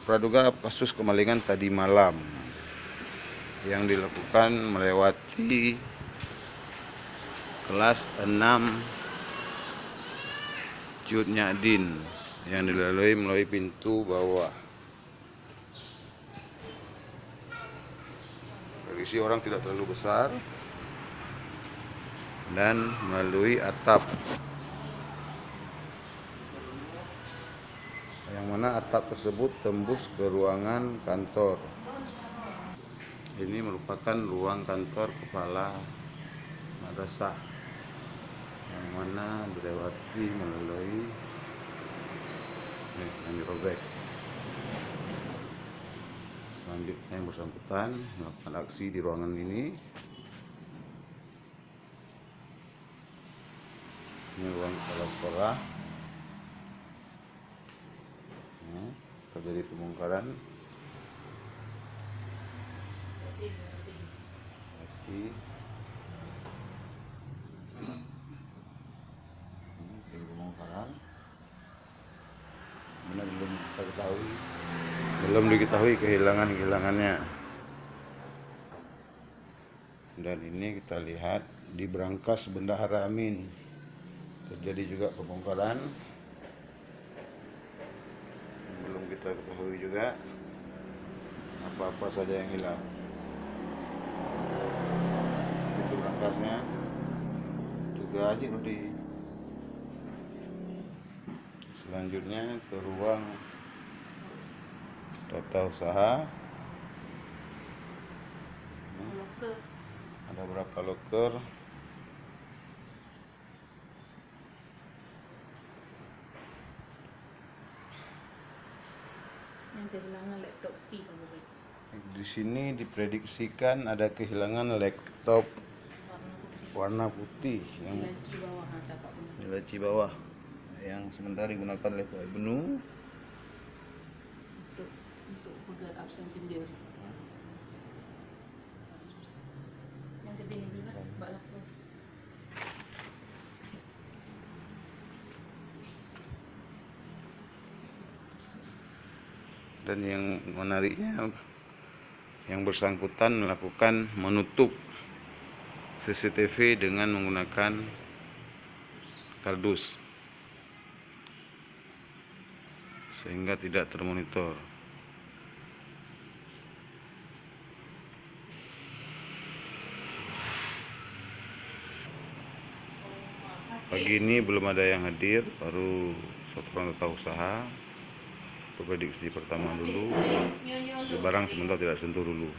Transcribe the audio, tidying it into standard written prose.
praduga kasus kemalingan tadi malam yang dilakukan melewati kelas 6 Cut Nyadin yang dilalui melalui pintu bawah. Berisi orang tidak terlalu besar dan melalui atap, yang mana atap tersebut tembus ke ruangan kantor. Ini merupakan ruang kantor kepala madrasah, yang mana dilewati melalui yang dirobek. Selanjutnya yang bersangkutan melakukan aksi di ruangan ini. Ini ruang kepala sekolah. Terjadi pembongkaran. Belum diketahui kehilangannya. Dan ini kita lihat di brankas Bendahara Amin terjadi juga pembongkaran. Belum kita ketahui juga apa-apa saja yang hilang. Itu brankasnya juga aja Rudi. Selanjutnya ke ruang tata usaha. Ada berapa loker? Yang kehilangan laptop Di sini diprediksikan ada kehilangan laptop warna putih yang di laci bawah, yang sementara digunakan oleh Pak Ibnu untuk pegang absen pindir. Yang gede ini lah, Mbak Laptop. Dan yang menariknya, yang bersangkutan melakukan menutup CCTV dengan menggunakan kardus sehingga tidak termonitor. Pagi ini belum ada yang hadir, baru satu orang tata usaha. Prediksi pertama dulu, di barang sementara tidak sentuh dulu.